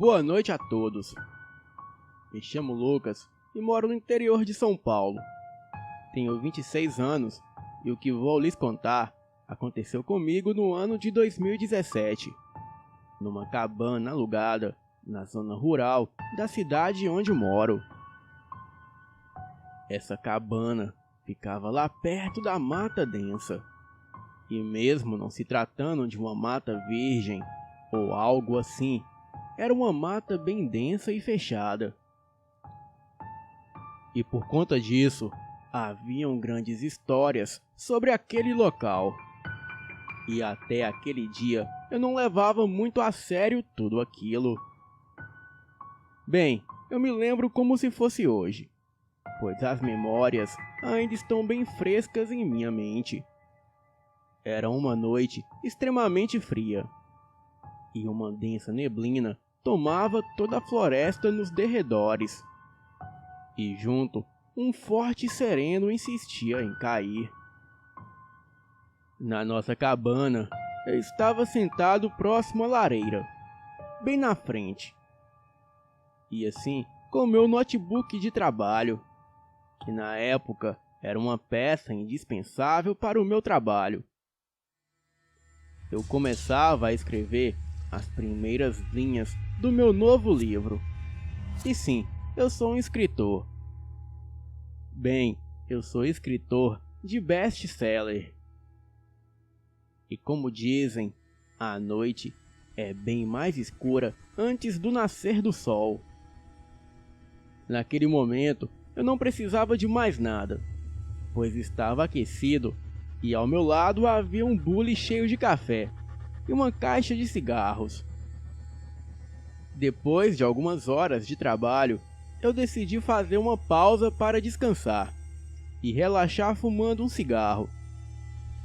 Boa noite a todos. Me chamo Lucas e moro no interior de São Paulo. Tenho 26 anos e o que vou lhes contar aconteceu comigo no ano de 2017, numa cabana alugada na zona rural da cidade onde moro. Essa cabana ficava lá perto da mata densa, e mesmo não se tratando de uma mata virgem ou algo assim, era uma mata bem densa e fechada. E por conta disso, haviam grandes histórias sobre aquele local. E até aquele dia eu não levava muito a sério tudo aquilo. Bem, eu me lembro como se fosse hoje, pois as memórias ainda estão bem frescas em minha mente. Era uma noite extremamente fria, e uma densa neblina tomava toda a floresta nos derredores. E junto, um forte sereno insistia em cair. Na nossa cabana, eu estava sentado próximo à lareira, bem na frente. E assim, com meu notebook de trabalho, que na época era uma peça indispensável para o meu trabalho. Eu começava a escrever as primeiras linhas do meu novo livro. E sim, eu sou um escritor. Bem, eu sou escritor de best-seller. E como dizem, a noite é bem mais escura antes do nascer do sol. Naquele momento, eu não precisava de mais nada, pois estava aquecido e ao meu lado havia um bule cheio de café e uma caixa de cigarros. Depois de algumas horas de trabalho, eu decidi fazer uma pausa para descansar e relaxar fumando um cigarro.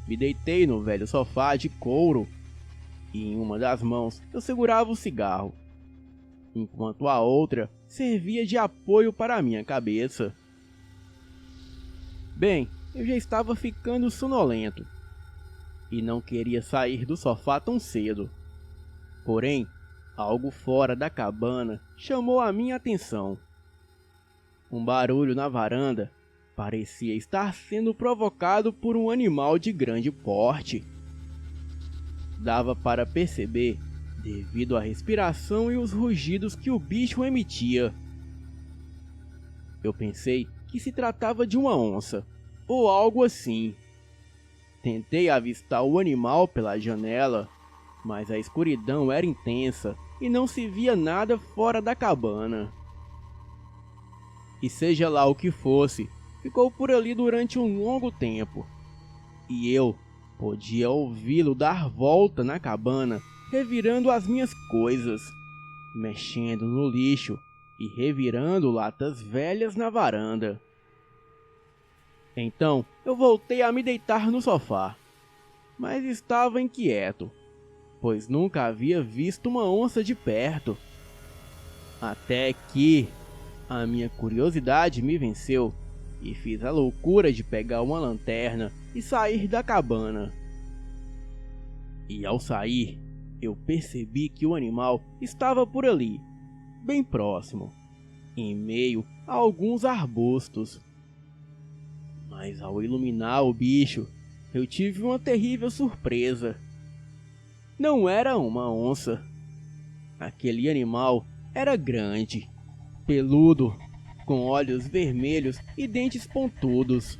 Me deitei no velho sofá de couro e em uma das mãos eu segurava o cigarro, enquanto a outra servia de apoio para a minha cabeça. Bem, eu já estava ficando sonolento e não queria sair do sofá tão cedo. Porém, algo fora da cabana chamou a minha atenção. Um barulho na varanda parecia estar sendo provocado por um animal de grande porte. Dava para perceber devido à respiração e os rugidos que o bicho emitia. Eu pensei que se tratava de uma onça, ou algo assim. Tentei avistar o animal pela janela, mas a escuridão era intensa e não se via nada fora da cabana. E seja lá o que fosse, ficou por ali durante um longo tempo, e eu podia ouvi-lo dar volta na cabana, revirando as minhas coisas, mexendo no lixo e revirando latas velhas na varanda. Então eu voltei a me deitar no sofá, mas estava inquieto, pois nunca havia visto uma onça de perto. Até que a minha curiosidade me venceu e fiz a loucura de pegar uma lanterna e sair da cabana. E ao sair, eu percebi que o animal estava por ali, bem próximo, em meio a alguns arbustos. Mas ao iluminar o bicho, eu tive uma terrível surpresa. Não era uma onça. Aquele animal era grande, peludo, com olhos vermelhos e dentes pontudos.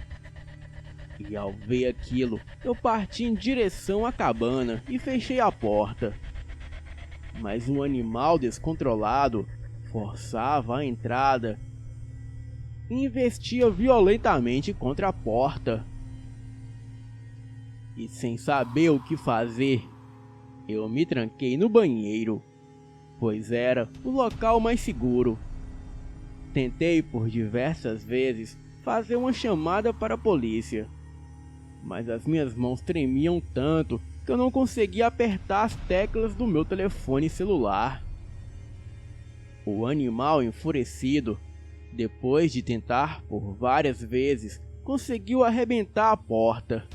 E ao ver aquilo, eu parti em direção à cabana e fechei a porta. Mas o animal descontrolado forçava a entrada e investia violentamente contra a porta. E sem saber o que fazer, eu me tranquei no banheiro, pois era o local mais seguro. Tentei por diversas vezes fazer uma chamada para a polícia, mas as minhas mãos tremiam tanto que eu não conseguia apertar as teclas do meu telefone celular. O animal enfurecido, depois de tentar por várias vezes, conseguiu arrebentar a porta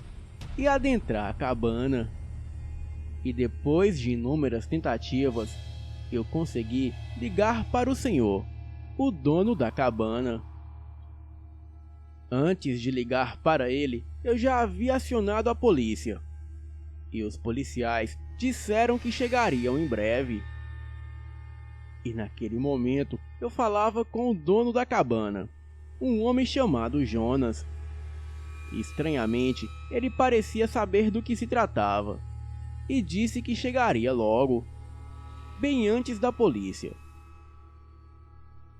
e adentrar a cabana. E depois de inúmeras tentativas, eu consegui ligar para o senhor, o dono da cabana. Antes de ligar para ele, eu já havia acionado a polícia, e os policiais disseram que chegariam em breve. E naquele momento eu falava com o dono da cabana, um homem chamado Jonas. E, estranhamente, ele parecia saber do que se tratava, e disse que chegaria logo, bem antes da polícia.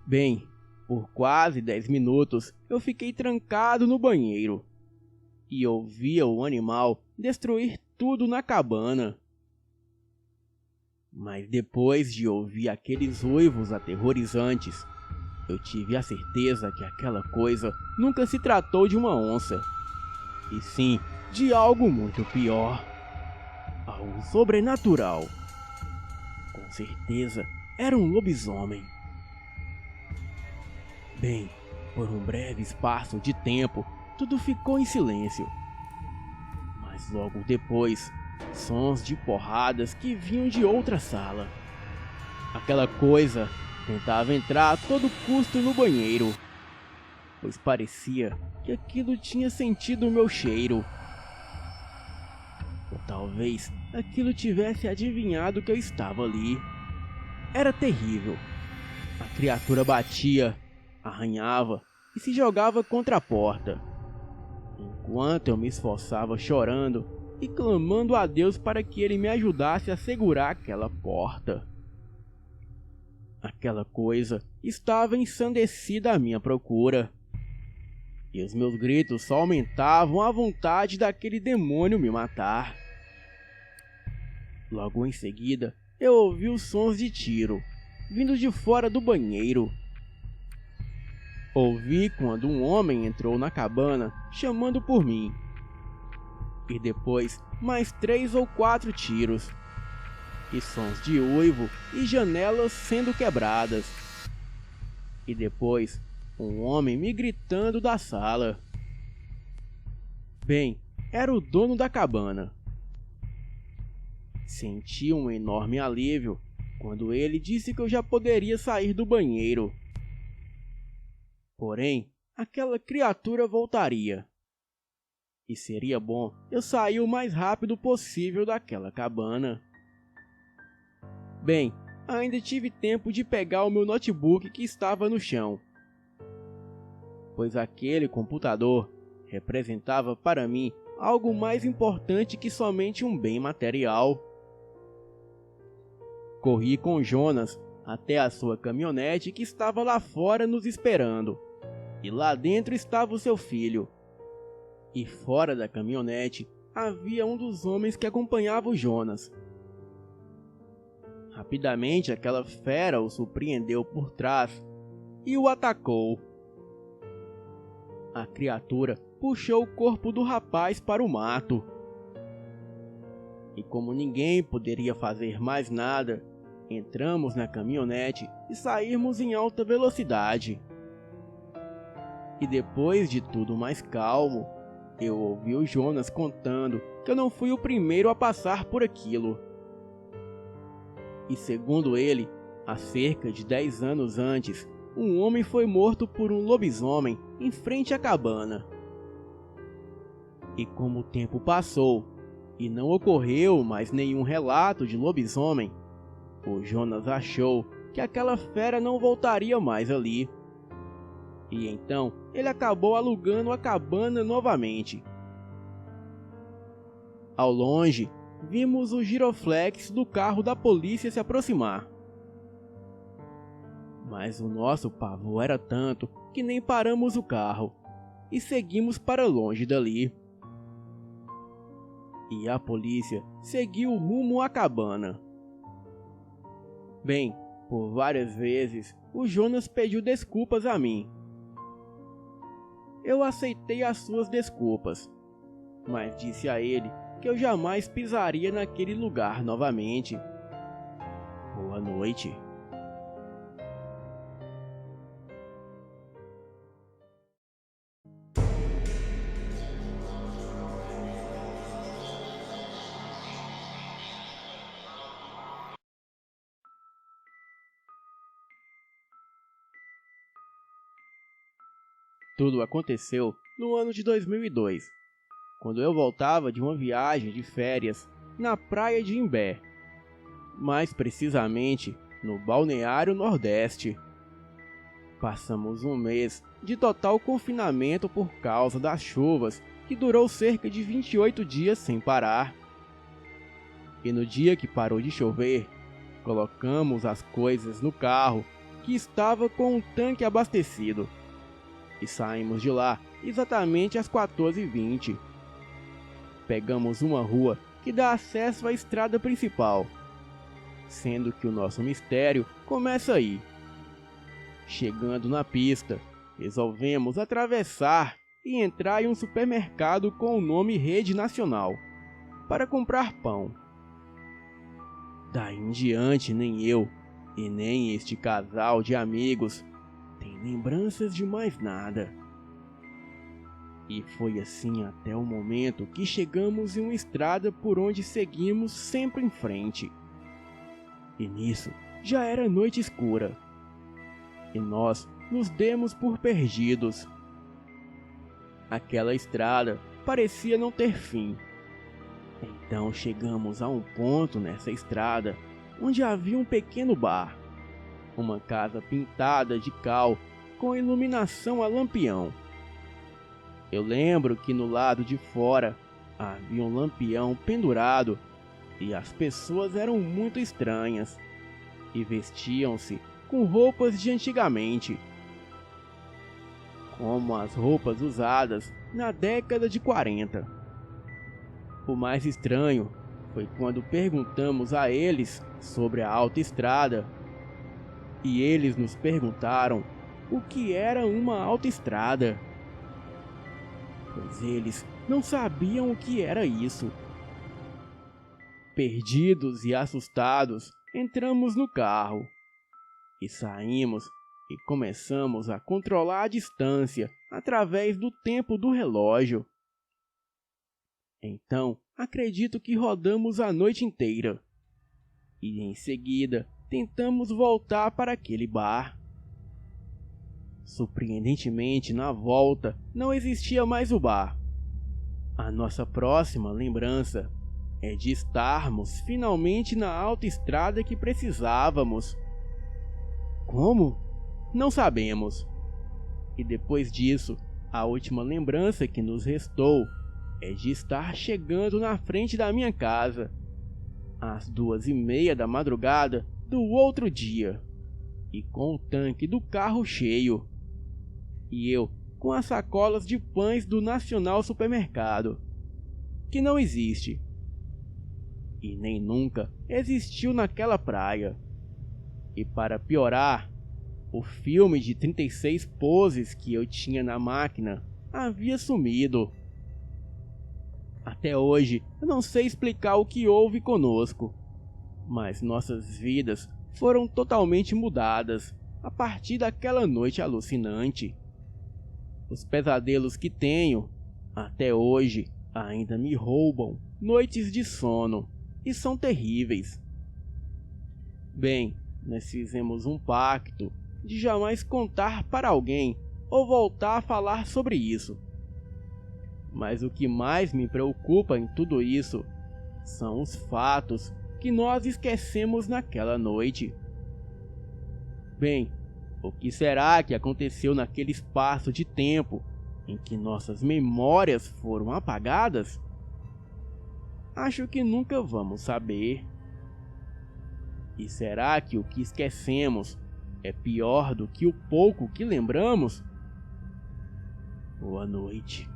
Bem, por quase 10 minutos eu fiquei trancado no banheiro, e ouvia o animal destruir tudo na cabana. Mas depois de ouvir aqueles uivos aterrorizantes, eu tive a certeza que aquela coisa nunca se tratou de uma onça, e sim de algo muito pior, algo sobrenatural. Com certeza era um lobisomem. Bem, por um breve espaço de tempo, tudo ficou em silêncio. Mas logo depois, sons de porradas que vinham de outra sala. Aquela coisa tentava entrar a todo custo no banheiro, pois parecia que aquilo tinha sentido o meu cheiro. Ou talvez aquilo tivesse adivinhado que eu estava ali. Era terrível. A criatura batia, arranhava e se jogava contra a porta, enquanto eu me esforçava chorando e clamando a Deus para que ele me ajudasse a segurar aquela porta. Aquela coisa estava ensandecida à minha procura, e os meus gritos só aumentavam a vontade daquele demônio me matar. Logo em seguida, eu ouvi os sons de tiro, vindo de fora do banheiro. Ouvi quando um homem entrou na cabana, chamando por mim. E depois, mais 3 ou 4 tiros. E sons de uivo e janelas sendo quebradas. E depois, um homem me gritando da sala. Bem, era o dono da cabana. Senti um enorme alívio quando ele disse que eu já poderia sair do banheiro. Porém, aquela criatura voltaria. E seria bom eu sair o mais rápido possível daquela cabana. Bem, ainda tive tempo de pegar o meu notebook que estava no chão, pois aquele computador representava para mim algo mais importante que somente um bem material. Corri com Jonas até a sua caminhonete que estava lá fora nos esperando, e lá dentro estava o seu filho. E fora da caminhonete havia um dos homens que acompanhava o Jonas. Rapidamente aquela fera o surpreendeu por trás e o atacou. A criatura puxou o corpo do rapaz para o mato. E como ninguém poderia fazer mais nada, entramos na caminhonete e saímos em alta velocidade. E depois de tudo mais calmo, eu ouvi o Jonas contando que eu não fui o primeiro a passar por aquilo. E segundo ele, há cerca de 10 anos antes, um homem foi morto por um lobisomem em frente à cabana. E como o tempo passou e não ocorreu mais nenhum relato de lobisomem, o Jonas achou que aquela fera não voltaria mais ali. E então ele acabou alugando a cabana novamente. Ao longe, vimos o giroflex do carro da polícia se aproximar. Mas o nosso pavor era tanto que nem paramos o carro e seguimos para longe dali. E a polícia seguiu rumo à cabana. Bem, por várias vezes, o Jonas pediu desculpas a mim. Eu aceitei as suas desculpas, mas disse a ele que eu jamais pisaria naquele lugar novamente. Boa noite. Tudo aconteceu no ano de 2002, quando eu voltava de uma viagem de férias na praia de Imbé, mais precisamente no Balneário Nordeste. Passamos um mês de total confinamento por causa das chuvas, que durou cerca de 28 dias sem parar. E no dia que parou de chover, colocamos as coisas no carro, que estava com um tanque abastecido, e saímos de lá exatamente às 14h20. Pegamos uma rua que dá acesso à estrada principal, sendo que o nosso mistério começa aí. Chegando na pista, resolvemos atravessar e entrar em um supermercado com o nome Rede Nacional, para comprar pão. Daí em diante nem eu e nem este casal de amigos tem lembranças de mais nada. E foi assim até o momento que chegamos em uma estrada por onde seguimos sempre em frente. E nisso já era noite escura, e nós nos demos por perdidos. Aquela estrada parecia não ter fim. Então chegamos a um ponto nessa estrada onde havia um pequeno bar, uma casa pintada de cal com iluminação a lampião. Eu lembro que no lado de fora havia um lampião pendurado e as pessoas eram muito estranhas e vestiam-se com roupas de antigamente, como as roupas usadas na década de 40. O mais estranho foi quando perguntamos a eles sobre a autoestrada, e eles nos perguntaram o que era uma autoestrada, pois eles não sabiam o que era isso. Perdidos e assustados, entramos no carro e saímos e começamos a controlar a distância através do tempo do relógio. Então, acredito que rodamos a noite inteira e em seguida tentamos voltar para aquele bar. Surpreendentemente, na volta não existia mais o bar. A nossa próxima lembrança é de estarmos finalmente na autoestrada que precisávamos. Como? Não sabemos. E depois disso, a última lembrança que nos restou é de estar chegando na frente da minha casa, às 2h30 da madrugada do outro dia, e com o tanque do carro cheio, e eu com as sacolas de pães do Nacional Supermercado, que não existe, e nem nunca existiu naquela praia. E para piorar, o filme de 36 poses que eu tinha na máquina havia sumido. Até hoje eu não sei explicar o que houve conosco, mas nossas vidas foram totalmente mudadas a partir daquela noite alucinante. Os pesadelos que tenho até hoje ainda me roubam noites de sono e são terríveis. Bem, nós fizemos um pacto de jamais contar para alguém ou voltar a falar sobre isso. Mas o que mais me preocupa em tudo isso são os fatos que nós esquecemos naquela noite. Bem, o que será que aconteceu naquele espaço de tempo em que nossas memórias foram apagadas? Acho que nunca vamos saber. E será que o que esquecemos é pior do que o pouco que lembramos? Boa noite.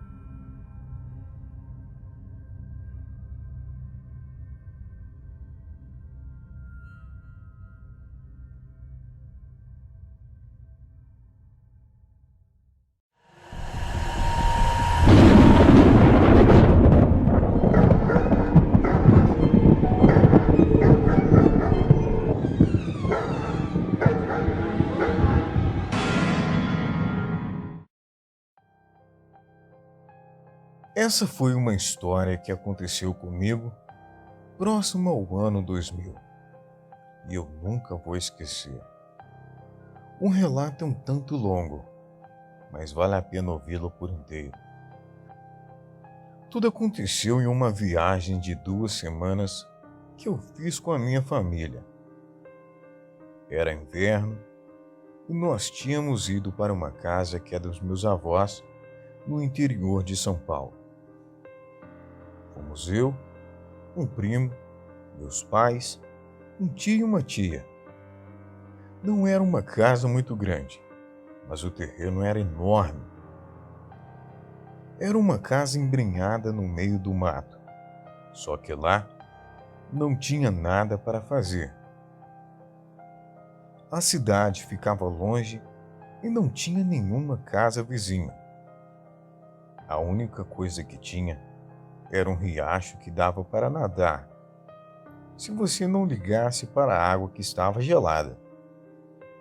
Essa foi uma história que aconteceu comigo próximo ao ano 2000 e eu nunca vou esquecer. Um relato um tanto longo, mas vale a pena ouvi-lo por inteiro. Tudo aconteceu em uma viagem de 2 semanas que eu fiz com a minha família. Era inverno e nós tínhamos ido para uma casa que é dos meus avós, no interior de São Paulo. Fomos eu, um primo, meus pais, um tio e uma tia. Não era uma casa muito grande, mas o terreno era enorme. Era uma casa embrenhada no meio do mato, só que lá não tinha nada para fazer. A cidade ficava longe e não tinha nenhuma casa vizinha. A única coisa que tinha era um riacho que dava para nadar, se você não ligasse para a água que estava gelada,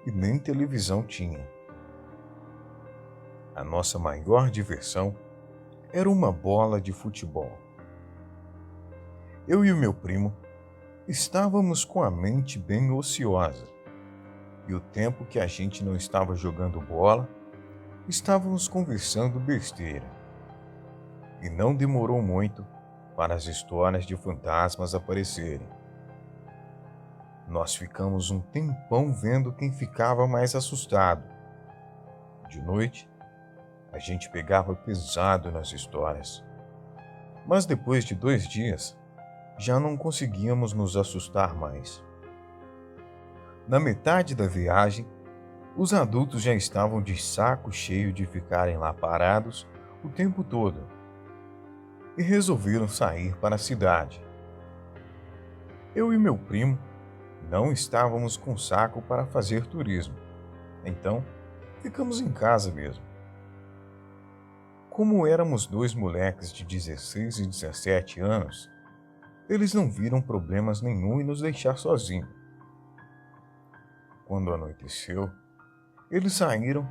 e nem televisão tinha. A nossa maior diversão era uma bola de futebol. Eu e o meu primo estávamos com a mente bem ociosa, e o tempo que a gente não estava jogando bola, estávamos conversando besteira. E não demorou muito para as histórias de fantasmas aparecerem. Nós ficamos um tempão vendo quem ficava mais assustado. De noite, a gente pegava pesado nas histórias. Mas depois de 2 dias, já não conseguíamos nos assustar mais. Na metade da viagem, os adultos já estavam de saco cheio de ficarem lá parados o tempo todo e resolveram sair para a cidade. Eu e meu primo não estávamos com saco para fazer turismo, então ficamos em casa mesmo. Como éramos 2 moleques de 16 e 17 anos, eles não viram problemas nenhum em nos deixar sozinhos. Quando anoiteceu, eles saíram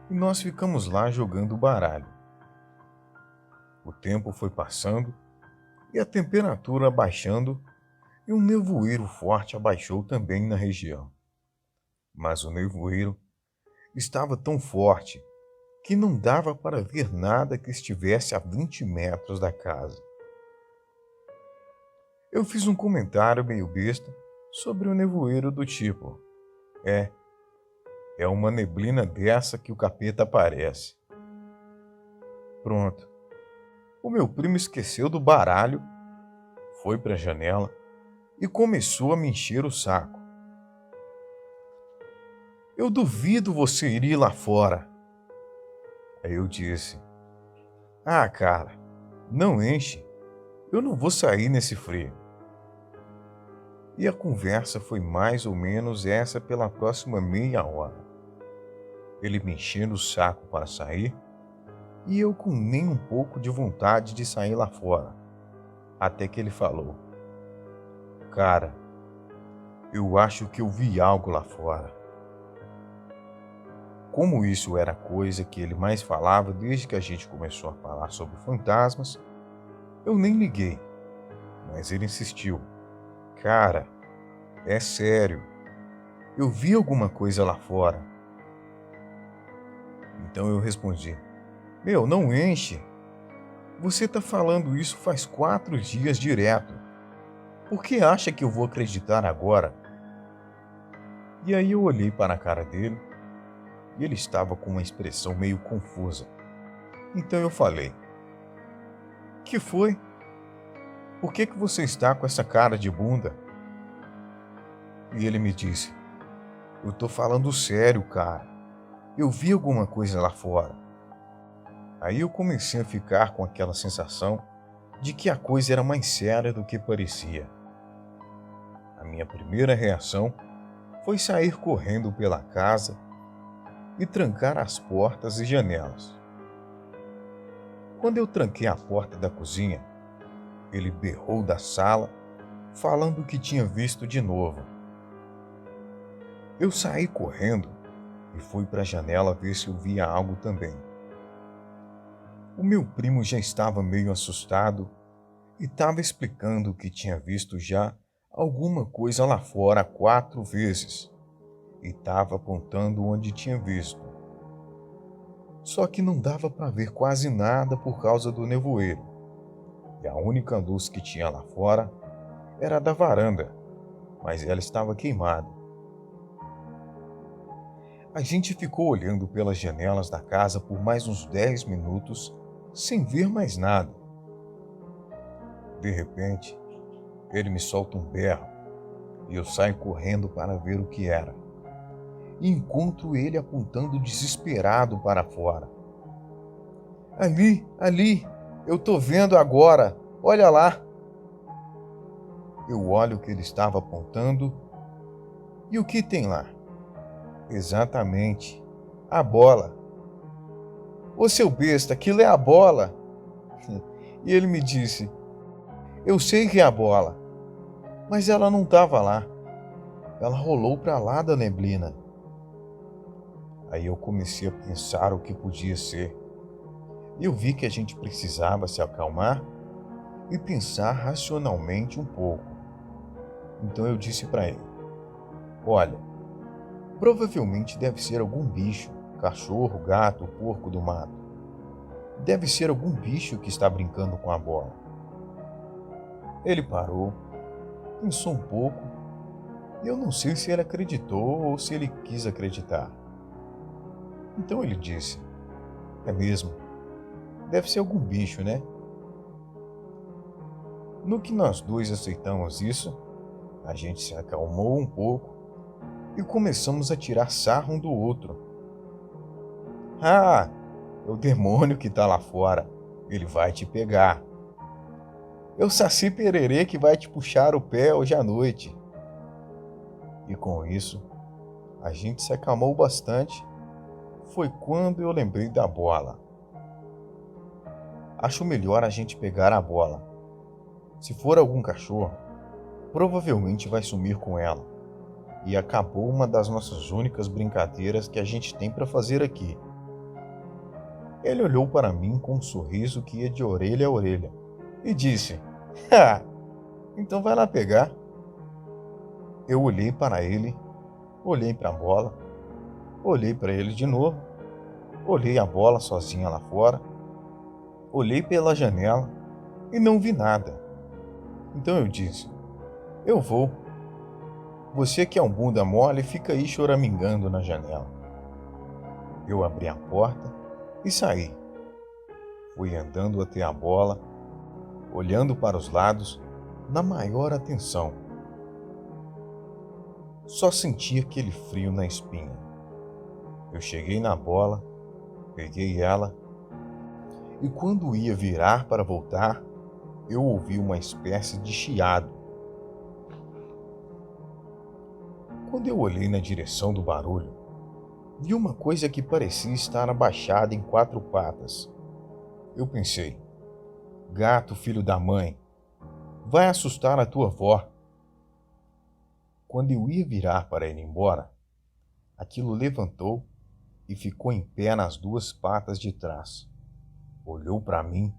e nós ficamos lá jogando baralho. O tempo foi passando e a temperatura abaixando e um nevoeiro forte abaixou também na região. Mas o nevoeiro estava tão forte que não dava para ver nada que estivesse a 20 metros da casa. Eu fiz um comentário meio besta sobre o nevoeiro do tipo: É uma neblina dessa que o capeta aparece. Pronto. O meu primo esqueceu do baralho, foi para a janela e começou a me encher o saco. Eu duvido você ir lá fora. Aí eu disse: Ah, cara, não enche. Eu não vou sair nesse frio. E a conversa foi mais ou menos essa pela próxima meia hora. Ele me enchendo o saco para sair e eu com nem um pouco de vontade de sair lá fora. Até que ele falou: Cara, eu acho que eu vi algo lá fora. Como isso era a coisa que ele mais falava desde que a gente começou a falar sobre fantasmas, eu nem liguei. Mas ele insistiu: Cara, é sério, eu vi alguma coisa lá fora. Então eu respondi: Meu, não enche. Você tá falando isso faz 4 dias direto. Por que acha que eu vou acreditar agora? E aí eu olhei para a cara dele e ele estava com uma expressão meio confusa. Então eu falei: Que foi? Por que você está com essa cara de bunda? E ele me disse: Eu tô falando sério, cara. Eu vi alguma coisa lá fora. Aí eu comecei a ficar com aquela sensação de que a coisa era mais séria do que parecia. A minha primeira reação foi sair correndo pela casa e trancar as portas e janelas. Quando eu tranquei a porta da cozinha, ele berrou da sala, falando que tinha visto de novo. Eu saí correndo e fui para a janela ver se eu via algo também. O meu primo já estava meio assustado e estava explicando que tinha visto já alguma coisa lá fora 4 vezes e estava apontando onde tinha visto. Só que não dava para ver quase nada por causa do nevoeiro. E a única luz que tinha lá fora era a da varanda, mas ela estava queimada. A gente ficou olhando pelas janelas da casa por mais uns 10 minutos, sem ver mais nada. De repente, ele me solta um berro e eu saio correndo para ver o que era. E encontro ele apontando desesperado para fora. Ali, eu tô vendo agora, olha lá. Eu olho o que ele estava apontando e o que tem lá? Exatamente, a bola. Ô seu besta, aquilo é a bola. E ele me disse, eu sei que é a bola, mas ela não estava lá. Ela rolou para lá da neblina. Aí eu comecei a pensar o que podia ser. E eu vi que a gente precisava se acalmar e pensar racionalmente um pouco. Então eu disse para ele, olha, provavelmente deve ser algum bicho, cachorro, gato, porco do mato. Deve ser algum bicho que está brincando com a bola. Ele parou, pensou um pouco, e eu não sei se ele acreditou ou se ele quis acreditar. Então ele disse, é mesmo, deve ser algum bicho, né? No que nós dois aceitamos isso, a gente se acalmou um pouco e começamos a tirar sarro um do outro. Ah, é o demônio que está lá fora, ele vai te pegar. É o Saci Pererê que vai te puxar o pé hoje à noite. E com isso, a gente se acalmou bastante. Foi quando eu lembrei da bola. Acho melhor a gente pegar a bola. Se for algum cachorro, provavelmente vai sumir com ela. E acabou uma das nossas únicas brincadeiras que a gente tem para fazer aqui. Ele olhou para mim com um sorriso que ia de orelha a orelha e disse, então vai lá pegar. Eu olhei para ele, olhei para a bola, olhei para ele de novo, olhei a bola sozinha lá fora, olhei pela janela e não vi nada. Então eu disse, eu vou. Você que é um bunda mole fica aí choramingando na janela. Eu abri a porta e saí. Fui andando até a bola, olhando para os lados na maior atenção. Só senti aquele frio na espinha. Eu cheguei na bola, peguei ela, e quando ia virar para voltar, eu ouvi uma espécie de chiado. Quando eu olhei na direção do barulho, vi uma coisa que parecia estar abaixada em 4 patas. Eu pensei, gato filho da mãe, vai assustar a tua avó. Quando eu ia virar para ir embora, aquilo levantou e ficou em pé nas 2 patas de trás. Olhou para mim,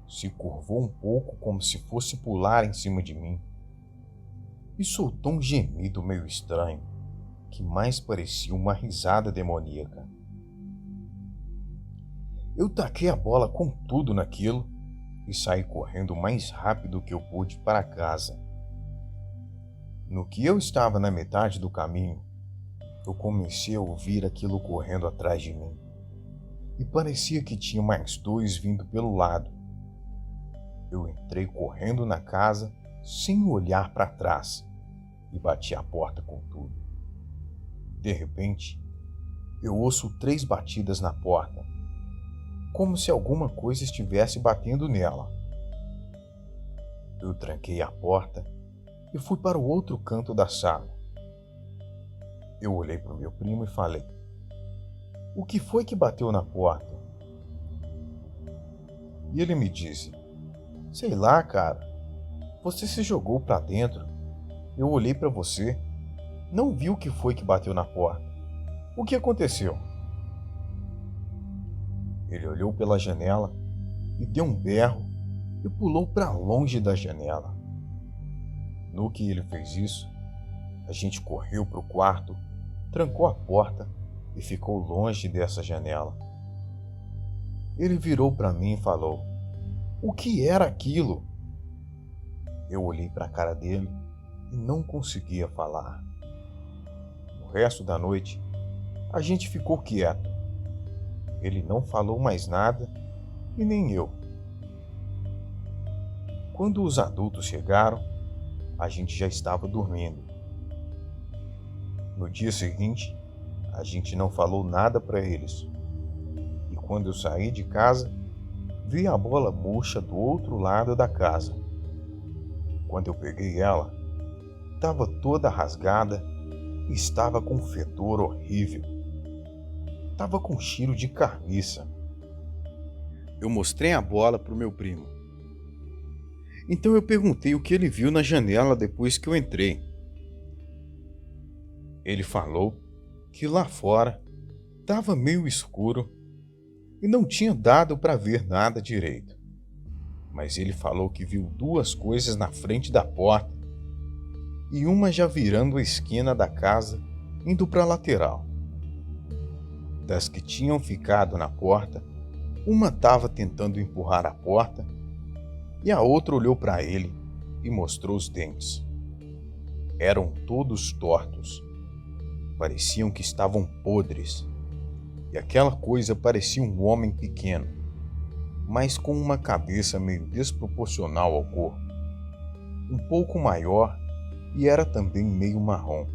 se curvou um pouco como se fosse pular em cima de mim e soltou um gemido meio estranho, que mais parecia uma risada demoníaca. Eu taquei a bola com tudo naquilo e saí correndo o mais rápido que eu pude para casa. No que eu estava na metade do caminho, eu comecei a ouvir aquilo correndo atrás de mim. E parecia que tinha mais 2 vindo pelo lado. Eu entrei correndo na casa, sem olhar para trás, e bati a porta com tudo. De repente, eu ouço 3 batidas na porta, como se alguma coisa estivesse batendo nela. Eu tranquei a porta e fui para o outro canto da sala. Eu olhei para o meu primo e falei, o que foi que bateu na porta? E ele me disse, sei lá, cara, você se jogou para dentro. Eu olhei para você, não vi o que foi que bateu na porta. O que aconteceu? Ele olhou pela janela e deu um berro e pulou para longe da janela. No que ele fez isso, a gente correu para o quarto, trancou a porta e ficou longe dessa janela. Ele virou para mim e falou: "O que era aquilo?" Eu olhei para a cara dele e não conseguia falar. No resto da noite, a gente ficou quieto. Ele não falou mais nada e nem eu. Quando os adultos chegaram, a gente já estava dormindo. No dia seguinte, a gente não falou nada para eles. E quando eu saí de casa, vi a bola murcha do outro lado da casa. Quando eu peguei ela, estava toda rasgada e estava com um fedor horrível. Estava com cheiro de carniça. Eu mostrei a bola para o meu primo. Então eu perguntei o que ele viu na janela depois que eu entrei. Ele falou que lá fora estava meio escuro e não tinha dado para ver nada direito. Mas ele falou que viu duas coisas na frente da porta e uma já virando a esquina da casa, indo para a lateral. Das que tinham ficado na porta, uma estava tentando empurrar a porta e a outra olhou para ele e mostrou os dentes. Eram todos tortos. Pareciam que estavam podres. E aquela coisa parecia um homem pequeno, mas com uma cabeça meio desproporcional ao corpo. Um pouco maior e era também meio marrom.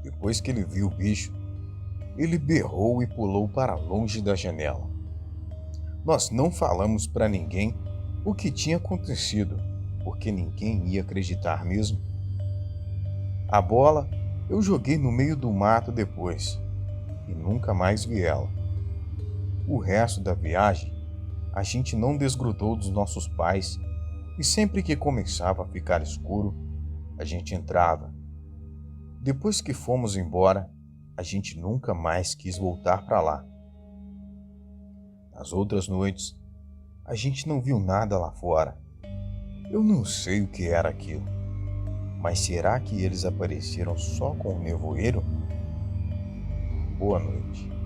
Depois que ele viu o bicho, ele berrou e pulou para longe da janela. Nós não falamos para ninguém o que tinha acontecido, porque ninguém ia acreditar mesmo. A bola eu joguei no meio do mato depois e nunca mais vi ela. O resto da viagem, a gente não desgrudou dos nossos pais e sempre que começava a ficar escuro, a gente entrava. Depois que fomos embora, a gente nunca mais quis voltar para lá. Nas outras noites, a gente não viu nada lá fora. Eu não sei o que era aquilo, mas será que eles apareceram só com o nevoeiro? Boa noite.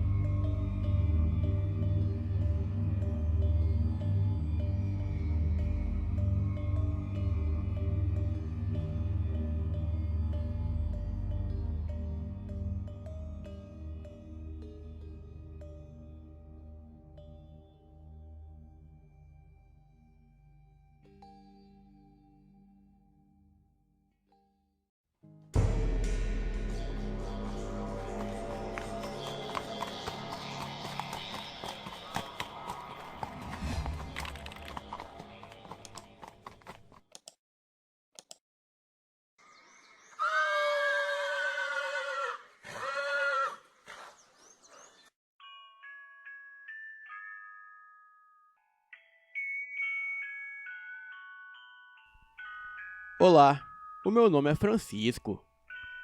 Olá, o meu nome é Francisco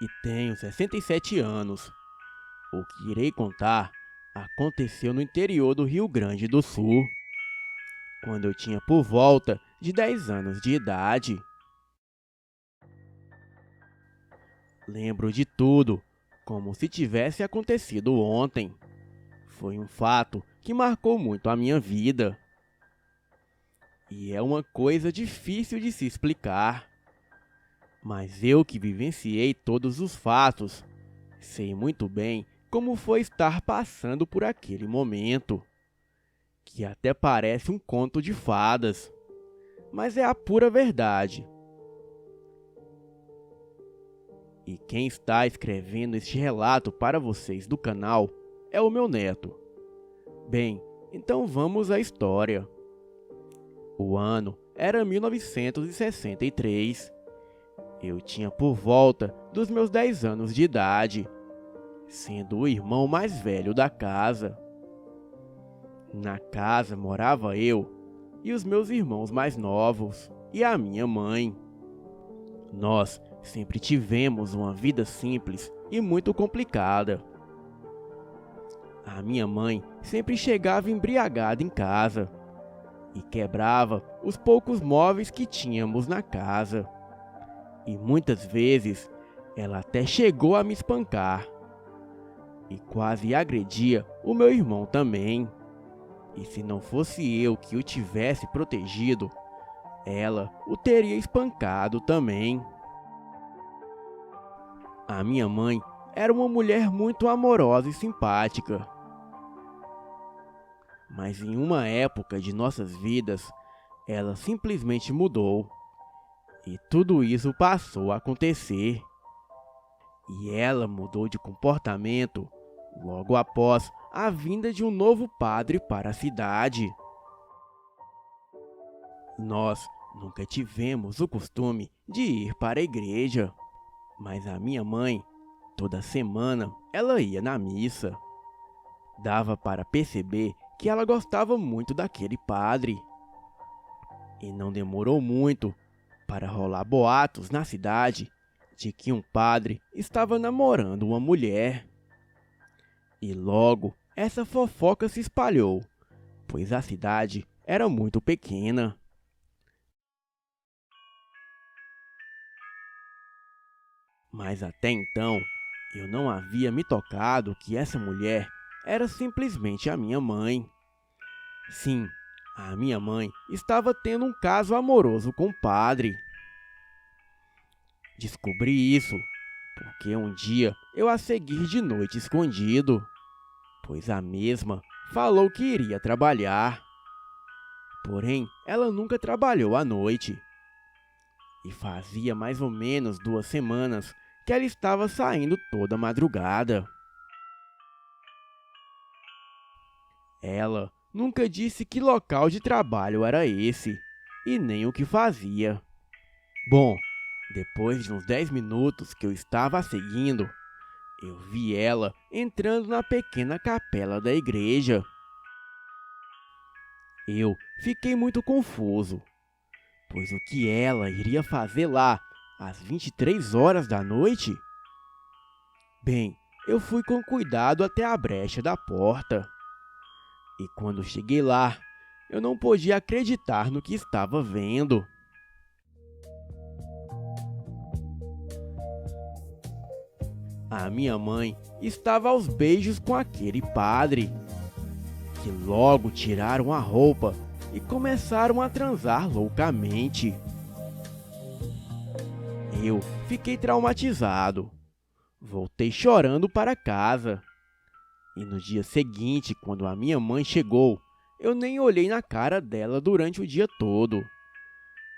e tenho 67 anos. O que irei contar aconteceu no interior do Rio Grande do Sul, quando eu tinha por volta de 10 anos de idade. Lembro de tudo, como se tivesse acontecido ontem. Foi um fato que marcou muito a minha vida. E é uma coisa difícil de se explicar. Mas eu que vivenciei todos os fatos, sei muito bem como foi estar passando por aquele momento, que até parece um conto de fadas, mas é a pura verdade. E quem está escrevendo este relato para vocês do canal é o meu neto. Bem, então vamos à história. O ano era 1963. Eu tinha por volta dos meus 10 anos de idade, sendo o irmão mais velho da casa. Na casa morava eu e os meus irmãos mais novos e a minha mãe. Nós sempre tivemos uma vida simples e muito complicada. A minha mãe sempre chegava embriagada em casa e quebrava os poucos móveis que tínhamos na casa. E muitas vezes ela até chegou a me espancar. E quase agredia o meu irmão também. e se não fosse eu que o tivesse protegido, ela o teria espancado também. A minha mãe era uma mulher muito amorosa e simpática. Mas em uma época de nossas vidas, ela simplesmente mudou. E tudo isso passou a acontecer. E ela mudou de comportamento logo após a vinda de um novo padre para a cidade. Nós nunca tivemos o costume de ir para a igreja, mas a minha mãe, toda semana, ela ia na missa. Dava para perceber que ela gostava muito daquele padre. E não demorou muito para rolar boatos na cidade de que um padre estava namorando uma mulher. E logo essa fofoca se espalhou, pois a cidade era muito pequena. Mas até então, eu não havia me tocado que essa mulher era simplesmente a minha mãe. Sim, a minha mãe estava tendo um caso amoroso com o padre. Descobri isso porque um dia eu a segui de noite escondido, pois a mesma falou que iria trabalhar. Porém, ela nunca trabalhou à noite. E fazia mais ou menos 2 semanas que ela estava saindo toda madrugada. Ela nunca disse que local de trabalho era esse, e nem o que fazia. Bom, depois de uns 10 minutos que eu estava a seguindo, eu vi ela entrando na pequena capela da igreja. Eu fiquei muito confuso, pois o que ela iria fazer lá às 23 horas da noite? Bem, eu fui com cuidado até a brecha da porta. E quando cheguei lá, eu não podia acreditar no que estava vendo. A minha mãe estava aos beijos com aquele padre, que logo tiraram a roupa e começaram a transar loucamente. Eu fiquei traumatizado. Voltei chorando para casa. E no dia seguinte, quando a minha mãe chegou, eu nem olhei na cara dela durante o dia todo.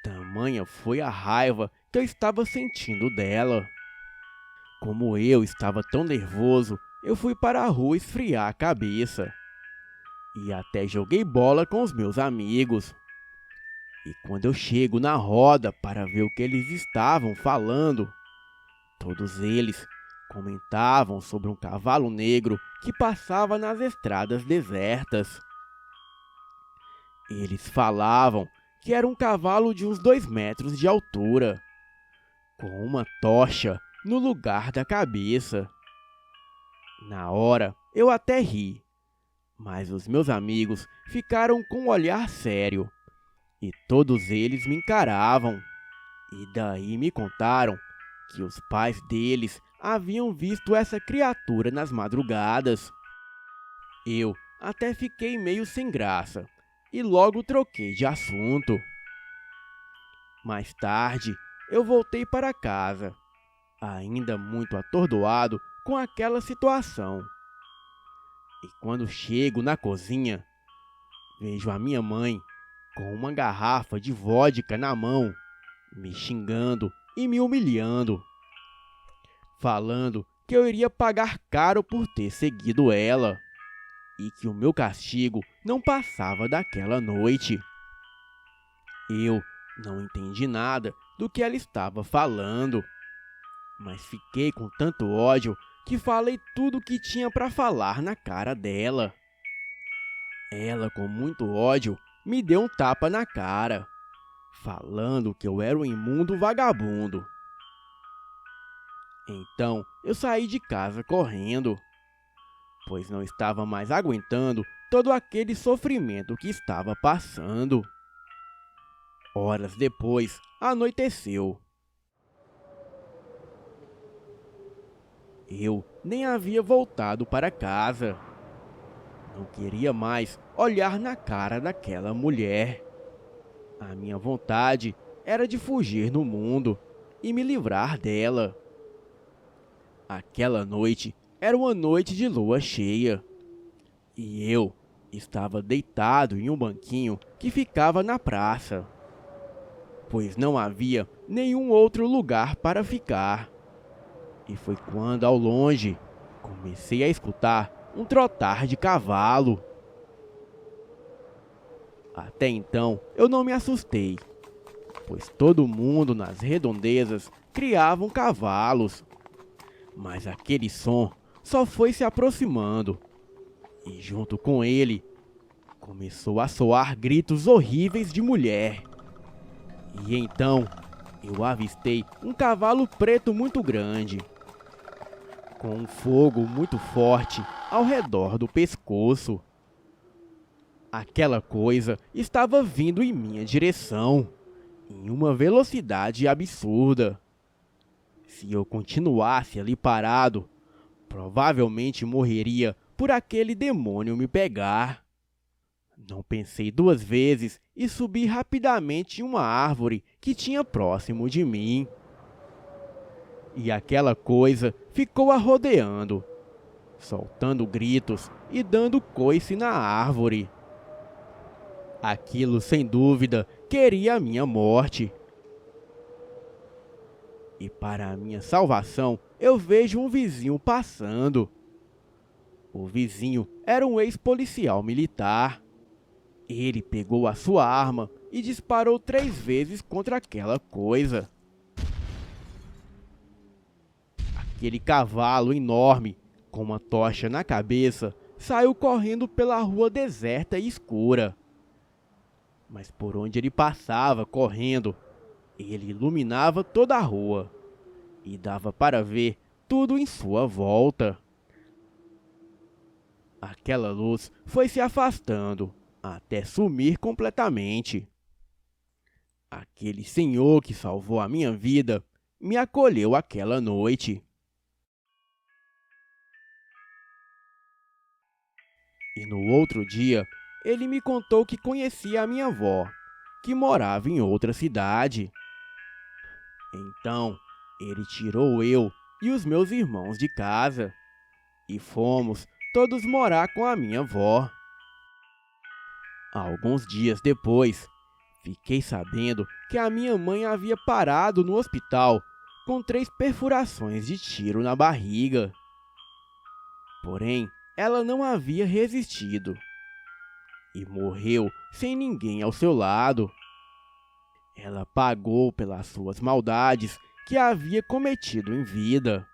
Tamanha foi a raiva que eu estava sentindo dela. Como eu estava tão nervoso, eu fui para a rua esfriar a cabeça. E até joguei bola com os meus amigos. E quando eu chego na roda para ver o que eles estavam falando, todos eles comentavam sobre um cavalo negro que passava nas estradas desertas. Eles falavam que era um cavalo de uns 2 metros de altura, com uma tocha no lugar da cabeça. Na hora, eu até ri, mas os meus amigos ficaram com um olhar sério e todos eles me encaravam. E daí me contaram que os pais deles haviam visto essa criatura nas madrugadas. Eu até fiquei meio sem graça e logo troquei de assunto. Mais tarde, eu voltei para casa, ainda muito atordoado com aquela situação. E quando chego na cozinha, vejo a minha mãe com uma garrafa de vodka na mão, me xingando e me humilhando, falando que eu iria pagar caro por ter seguido ela e que o meu castigo não passava daquela noite. Eu não entendi nada do que ela estava falando, mas fiquei com tanto ódio que falei tudo o que tinha para falar na cara dela. Ela, com muito ódio, me deu um tapa na cara, falando que eu era um imundo vagabundo. Então eu saí de casa correndo, pois não estava mais aguentando todo aquele sofrimento que estava passando. Horas depois, anoiteceu. Eu nem havia voltado para casa. Não queria mais olhar na cara daquela mulher. A minha vontade era de fugir no mundo e me livrar dela. Aquela noite era uma noite de lua cheia e eu estava deitado em um banquinho que ficava na praça, pois não havia nenhum outro lugar para ficar. E foi quando, ao longe, comecei a escutar um trotar de cavalo. Até então eu não me assustei, pois todo mundo nas redondezas criavam cavalos. Mas aquele som só foi se aproximando, e junto com ele começou a soar gritos horríveis de mulher. E então eu avistei um cavalo preto muito grande, com um fogo muito forte ao redor do pescoço. Aquela coisa estava vindo em minha direção, em uma velocidade absurda. Se eu continuasse ali parado, provavelmente morreria por aquele demônio me pegar. Não pensei duas vezes e subi rapidamente em uma árvore que tinha próximo de mim. E aquela coisa ficou a rodeando, soltando gritos e dando coice na árvore. Aquilo, sem dúvida, queria a minha morte. E para a minha salvação, eu vejo um vizinho passando. O vizinho era um ex-policial militar. Ele pegou a sua arma e disparou 3 vezes contra aquela coisa. Aquele cavalo enorme, com uma tocha na cabeça, saiu correndo pela rua deserta e escura. Mas por onde ele passava correndo, ele iluminava toda a rua e dava para ver tudo em sua volta. Aquela luz foi se afastando até sumir completamente. Aquele senhor que salvou a minha vida me acolheu aquela noite. E no outro dia, ele me contou que conhecia a minha avó, que morava em outra cidade. Então, ele tirou eu e os meus irmãos de casa e fomos todos morar com a minha avó. Alguns dias depois, fiquei sabendo que a minha mãe havia parado no hospital com 3 perfurações de tiro na barriga. Porém, ela não havia resistido e morreu sem ninguém ao seu lado. Ela pagou pelas suas maldades que havia cometido em vida.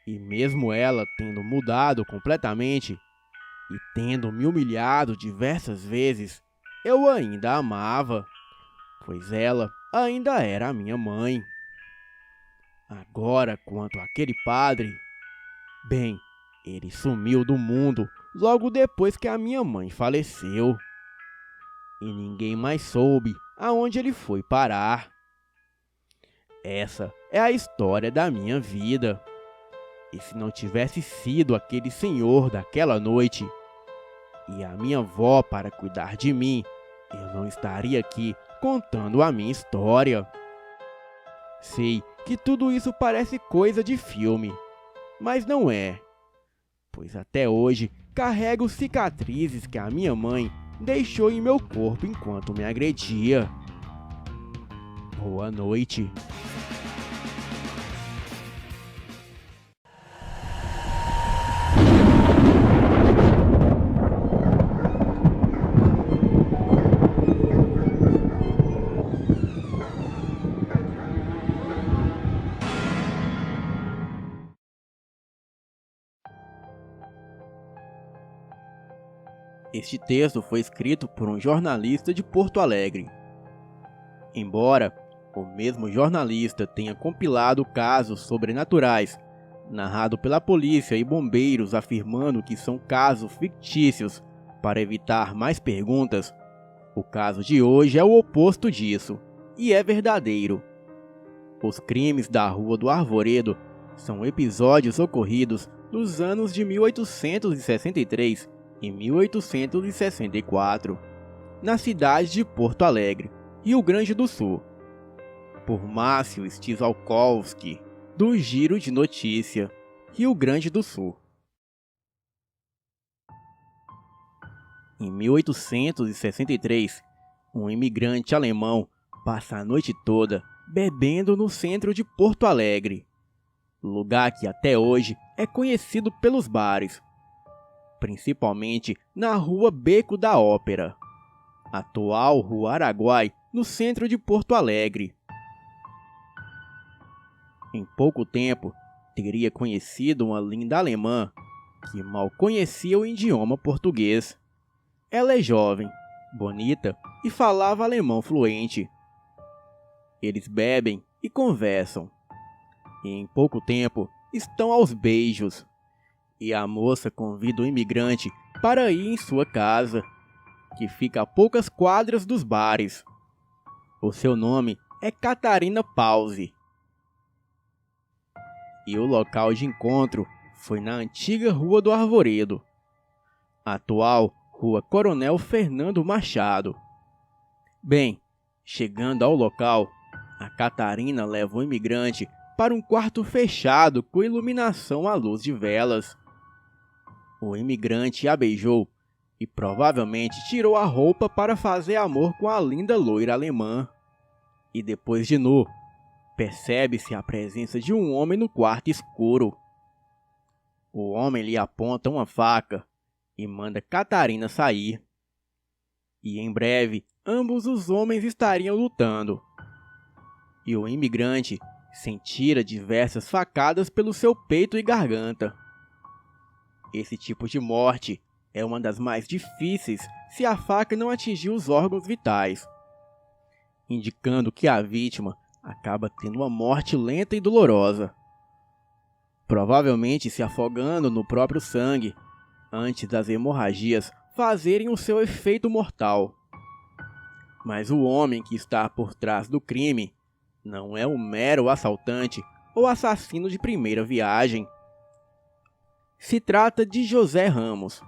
E mesmo ela tendo mudado completamente e tendo me humilhado diversas vezes, eu ainda a amava, pois ela ainda era a minha mãe. Agora, quanto àquele padre, bem, ele sumiu do mundo logo depois que a minha mãe faleceu. E ninguém mais soube aonde ele foi parar. Essa é a história da minha vida. E se não tivesse sido aquele senhor daquela noite e a minha avó para cuidar de mim, eu não estaria aqui contando a minha história. Sei que tudo isso parece coisa de filme, mas não é, pois até hoje carrego cicatrizes que a minha mãe deixou em meu corpo enquanto me agredia. Boa noite. Este texto foi escrito por um jornalista de Porto Alegre. Embora o mesmo jornalista tenha compilado casos sobrenaturais, narrado pela polícia e bombeiros afirmando que são casos fictícios para evitar mais perguntas, o caso de hoje é o oposto disso, e é verdadeiro. Os crimes da Rua do Arvoredo são episódios ocorridos nos anos de 1863 em 1864, na cidade de Porto Alegre, Rio Grande do Sul, por Márcio Stizalkowski, do Giro de Notícia, Rio Grande do Sul. Em 1863, um imigrante alemão passa a noite toda bebendo no centro de Porto Alegre, lugar que até hoje é conhecido pelos bares, principalmente na Rua Beco da Ópera, atual Rua Araguai, no centro de Porto Alegre. Em pouco tempo, teria conhecido uma linda alemã que mal conhecia o idioma português. Ela é jovem, bonita e falava alemão fluente. Eles bebem e conversam. E em pouco tempo estão aos beijos. E a moça convida o imigrante para ir em sua casa, que fica a poucas quadras dos bares. O seu nome é Catarina Pause. E o local de encontro foi na antiga Rua do Arvoredo, atual Rua Coronel Fernando Machado. Bem, chegando ao local, a Catarina leva o imigrante para um quarto fechado com iluminação à luz de velas. O imigrante a beijou e provavelmente tirou a roupa para fazer amor com a linda loira alemã. E depois de nu, percebe-se a presença de um homem no quarto escuro. O homem lhe aponta uma faca e manda Catarina sair. E em breve, ambos os homens estariam lutando. E o imigrante sentira diversas facadas pelo seu peito e garganta. Esse tipo de morte é uma das mais difíceis se a faca não atingir os órgãos vitais, indicando que a vítima acaba tendo uma morte lenta e dolorosa, provavelmente se afogando no próprio sangue, antes das hemorragias fazerem o seu efeito mortal. Mas o homem que está por trás do crime não é um mero assaltante ou assassino de primeira viagem. Se trata de José Ramos,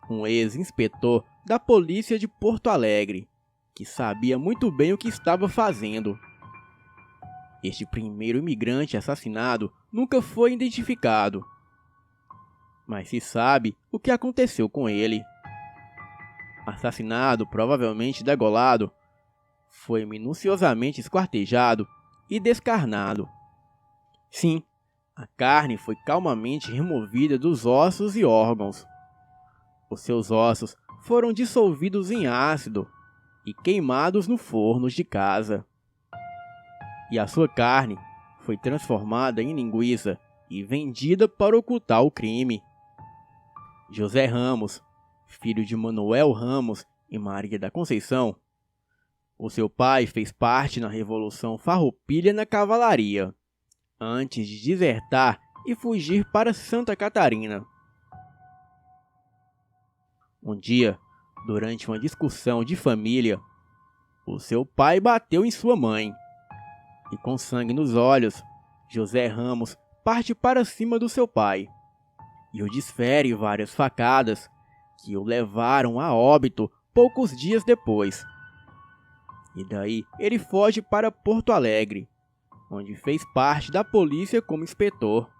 um ex-inspetor da polícia de Porto Alegre, que sabia muito bem o que estava fazendo. Este primeiro imigrante assassinado nunca foi identificado, mas se sabe o que aconteceu com ele. Assassinado, provavelmente degolado, foi minuciosamente esquartejado e descarnado. Sim, a carne foi calmamente removida dos ossos e órgãos. Os seus ossos foram dissolvidos em ácido e queimados no forno de casa. E a sua carne foi transformada em linguiça e vendida para ocultar o crime. José Ramos, filho de Manuel Ramos e Maria da Conceição, o seu pai fez parte na Revolução Farroupilha na cavalaria, antes de desertar e fugir para Santa Catarina. Um dia, durante uma discussão de família, o seu pai bateu em sua mãe. E com sangue nos olhos, José Ramos parte para cima do seu pai e o desfere várias facadas que o levaram a óbito poucos dias depois. E daí ele foge para Porto Alegre, onde fez parte da polícia como inspetor.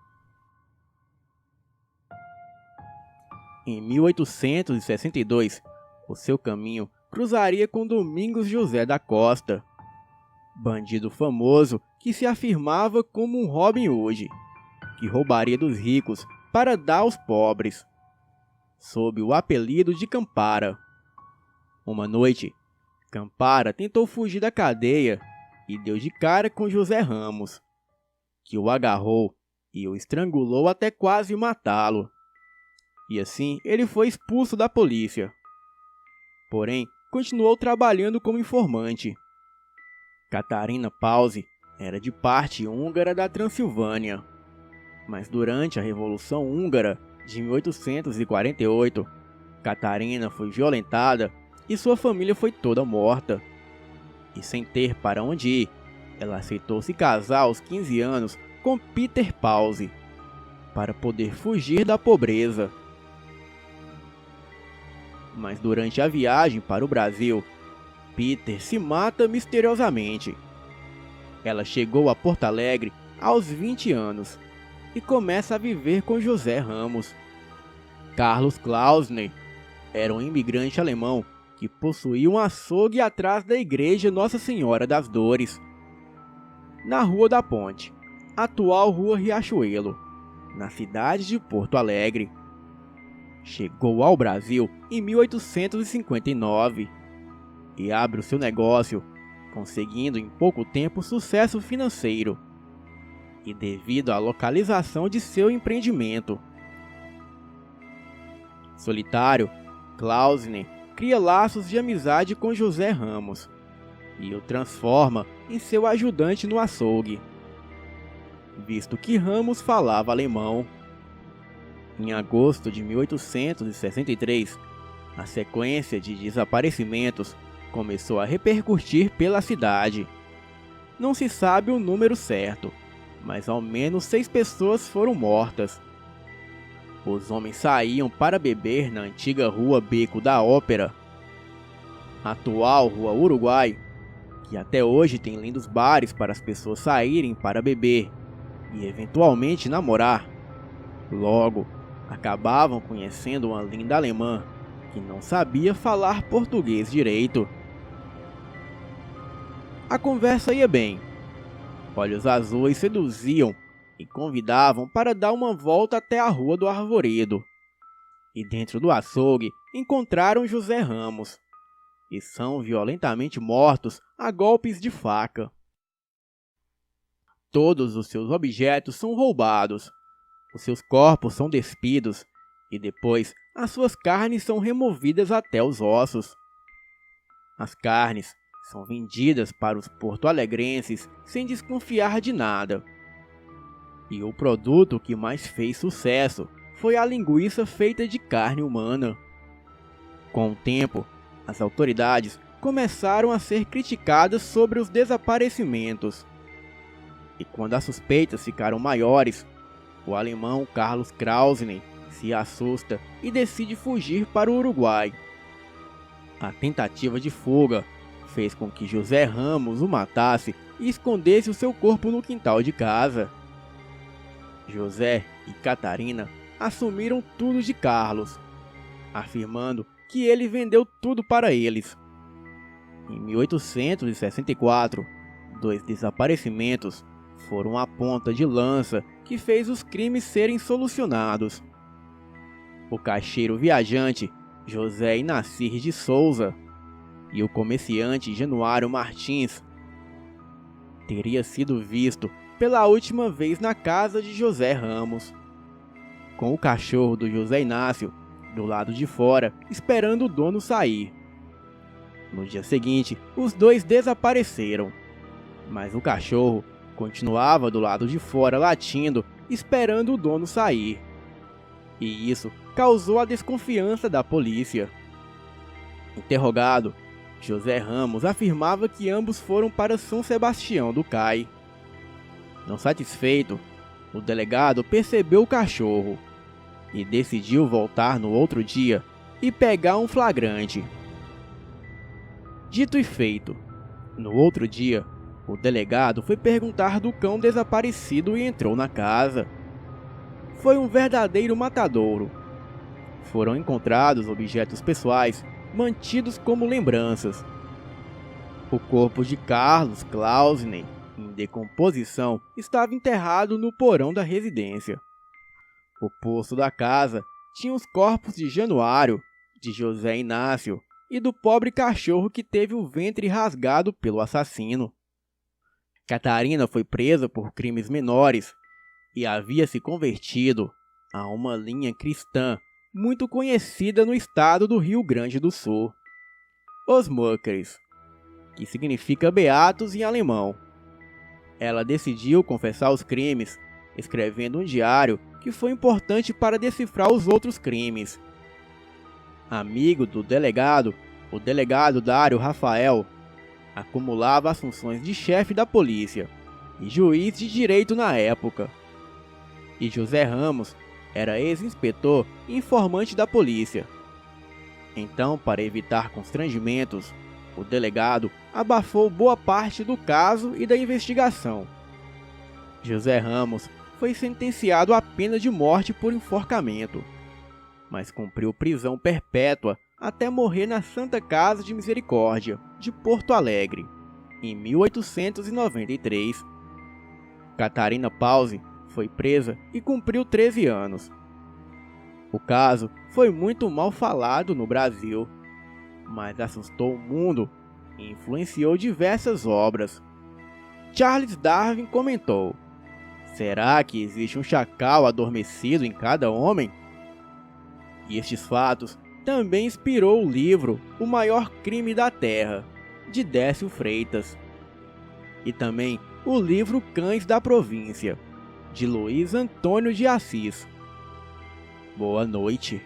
Em 1862, o seu caminho cruzaria com Domingos José da Costa, bandido famoso que se afirmava como um Robin Hood, que roubaria dos ricos para dar aos pobres, sob o apelido de Campara. Uma noite, Campara tentou fugir da cadeia e deu de cara com José Ramos, que o agarrou e o estrangulou até quase matá-lo. E assim ele foi expulso da polícia. Porém, continuou trabalhando como informante. Catarina Pause era de parte húngara da Transilvânia, mas durante a Revolução Húngara de 1848, Catarina foi violentada e sua família foi toda morta. E sem ter para onde ir, ela aceitou se casar aos 15 anos com Peter Pause, para poder fugir da pobreza. Mas durante a viagem para o Brasil, Peter se mata misteriosamente. Ela chegou a Porto Alegre aos 20 anos e começa a viver com José Ramos. Carlos Klausner era um imigrante alemão que possuía um açougue atrás da igreja Nossa Senhora das Dores, na Rua da Ponte, atual Rua Riachuelo, na cidade de Porto Alegre. Chegou ao Brasil em 1859 e abre o seu negócio, conseguindo em pouco tempo sucesso financeiro, e devido à localização de seu empreendimento. Solitário, Klausner cria laços de amizade com José Ramos e o transforma em seu ajudante no açougue, visto que Ramos falava alemão. Em agosto de 1863, a sequência de desaparecimentos começou a repercutir pela cidade. Não se sabe o número certo, mas ao menos 6 pessoas foram mortas. Os homens saíam para beber na antiga Rua Beco da Ópera, atual Rua Uruguai, que até hoje tem lindos bares para as pessoas saírem para beber e eventualmente namorar. Logo, acabavam conhecendo uma linda alemã que não sabia falar português direito. A conversa ia bem. Olhos azuis seduziam e convidavam para dar uma volta até a Rua do Arvoredo. E dentro do açougue encontraram José Ramos e são violentamente mortos a golpes de faca. Todos os seus objetos são roubados, os seus corpos são despidos e depois as suas carnes são removidas até os ossos. As carnes são vendidas para os porto-alegrenses sem desconfiar de nada. E o produto que mais fez sucesso foi a linguiça feita de carne humana. Com o tempo, as autoridades começaram a ser criticadas sobre os desaparecimentos. E quando as suspeitas ficaram maiores, o alemão Carlos Klausner se assusta e decide fugir para o Uruguai. A tentativa de fuga fez com que José Ramos o matasse e escondesse o seu corpo no quintal de casa. José e Catarina assumiram tudo de Carlos, afirmando que ele vendeu tudo para eles. Em 1864, 2 desaparecimentos foram a ponta de lança que fez os crimes serem solucionados. O caixeiro viajante José Inácio de Souza e o comerciante Januário Martins teria sido visto pela última vez na casa de José Ramos, com o cachorro do José Inácio do lado de fora, esperando o dono sair. No dia seguinte, os 2 desapareceram, mas o cachorro continuava do lado de fora latindo, esperando o dono sair. E isso causou a desconfiança da polícia. Interrogado, José Ramos afirmava que ambos foram para São Sebastião do Cai. Não satisfeito, o delegado percebeu o cachorro e decidiu voltar no outro dia e pegar um flagrante. Dito e feito, no outro dia, o delegado foi perguntar do cão desaparecido e entrou na casa. Foi um verdadeiro matadouro. Foram encontrados objetos pessoais mantidos como lembranças. O corpo de Carlos Klausner, em decomposição, estava enterrado no porão da residência. O poço da casa tinha os corpos de Januário, de José Inácio e do pobre cachorro que teve o ventre rasgado pelo assassino. Catarina foi presa por crimes menores e havia se convertido a uma linha cristã muito conhecida no estado do Rio Grande do Sul, os Muckers, que significa beatos em alemão. Ela decidiu confessar os crimes, escrevendo um diário que foi importante para decifrar os outros crimes. Amigo do delegado, o delegado Dário Rafael acumulava as funções de chefe da polícia e juiz de direito na época. E José Ramos era ex-inspetor e informante da polícia. Então, para evitar constrangimentos, o delegado abafou boa parte do caso e da investigação. José Ramos foi sentenciado à pena de morte por enforcamento, mas cumpriu prisão perpétua até morrer na Santa Casa de Misericórdia, de Porto Alegre, em 1893. Catarina Pause foi presa e cumpriu 13 anos. O caso foi muito mal falado no Brasil, mas assustou o mundo e influenciou diversas obras. Charles Darwin comentou: será que existe um chacal adormecido em cada homem? E estes fatos também inspirou o livro O Maior Crime da Terra, de Décio Freitas, e também o livro Cães da Província, de Luiz Antônio de Assis. Boa noite.